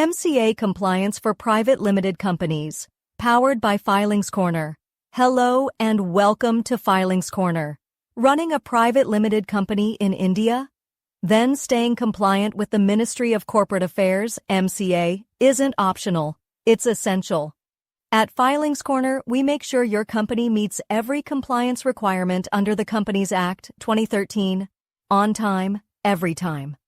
MCA Compliance for Private Limited Companies, powered by Filings Corner. Hello and welcome to Filings Corner. Running a private limited company in India? Then staying compliant with the Ministry of Corporate Affairs, MCA, isn't optional, it's essential. At Filings Corner, we make sure your company meets every compliance requirement under the Companies Act, 2013, on time, every time.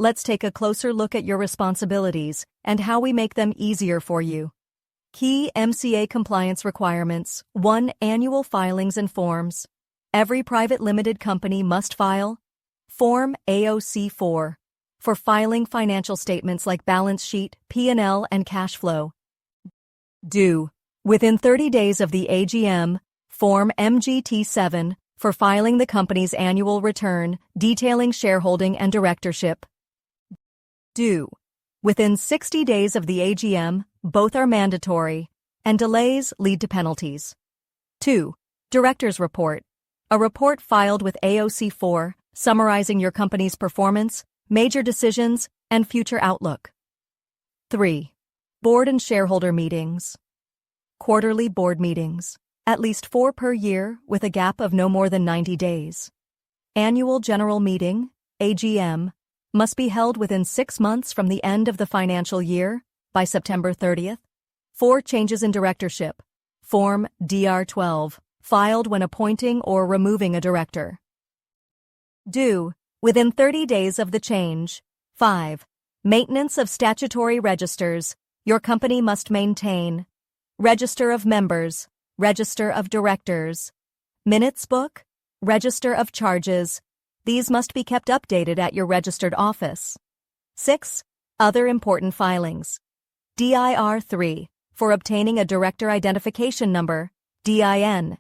Let's take a closer look at your responsibilities and how we make them easier for you. Key MCA compliance requirements. 1. Annual filings and forms. Every private limited company must file Form AOC-4 for filing financial statements like balance sheet, P&L, and cash flow. Due within 30 days of the AGM, Form MGT-7 for filing the company's annual return detailing shareholding and directorship. Due within 60 days of the AGM, both are mandatory, and delays lead to penalties. 2. Director's Report. A report filed with AOC-4 summarizing your company's performance, major decisions, and future outlook. 3. Board and shareholder meetings. Quarterly board meetings, at least 4 per year with a gap of no more than 90 days. Annual general meeting, AGM, must be held within 6 months from the end of the financial year, by September 30th. 4. Changes in directorship. Form DR-12, filed when appointing or removing a director. Due within 30 days of the change. 5. Maintenance of statutory registers. Your company must maintain Register of Members, Register of Directors, Minutes Book, Register of Charges. These must be kept updated at your registered office. 6. Other important filings. DIR-3, for obtaining a Director Identification Number, DIN.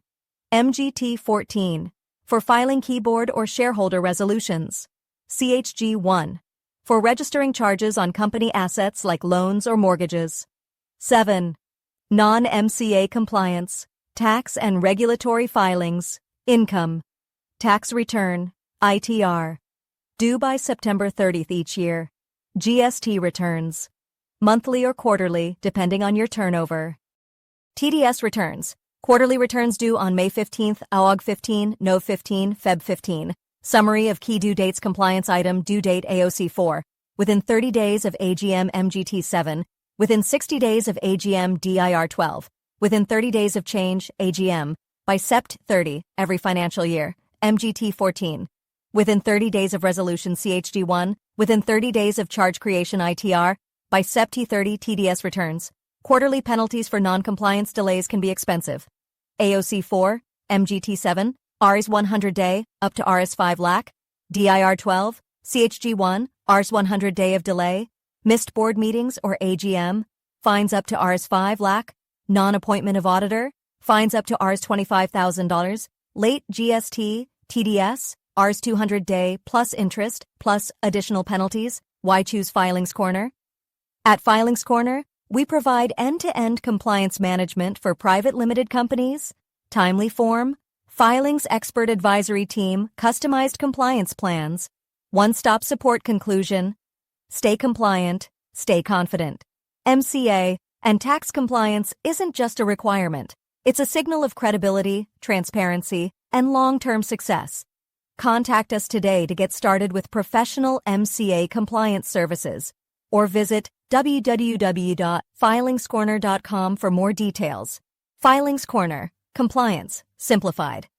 MGT-14, for filing keyboard or shareholder resolutions. CHG-1, for registering charges on company assets like loans or mortgages. 7. Non-MCA compliance, tax and regulatory filings, income, tax return, ITR, due by September 30th each year. GST returns, monthly or quarterly, depending on your turnover. TDS returns, quarterly returns due on May 15th, AUG 15, NOV 15, Feb 15. Summary of key due dates. Compliance item. Due date AOC-4, within 30 days of AGM MGT-7, within 60 days of AGM DIR-12, within 30 days of change AGM, by Sept 30, every financial year, MGT-14, within 30 days of resolution CHG-1, within 30 days of charge creation ITR, by Sept 30 TDS returns. Quarterly penalties for non-compliance delays can be expensive. AOC-4, MGT-7, Rs 100 day, up to Rs 5 lakh, DIR-12, CHG-1, Rs 100 day of delay, missed board meetings or AGM, fines up to Rs 5 lakh, non-appointment of auditor, fines up to Rs $25,000, late GST, TDS, Rs 200 day plus interest, plus additional penalties. Why choose Filings Corner? At Filings Corner, we provide end-to-end compliance management for private limited companies, timely form, filings expert advisory team, customized compliance plans, one-stop support. Conclusion: stay compliant, stay confident. MCA and tax compliance isn't just a requirement. It's a signal of credibility, transparency, and long-term success. Contact us today to get started with professional MCA compliance services, or visit www.filingscorner.com for more details. Filings Corner. Compliance simplified.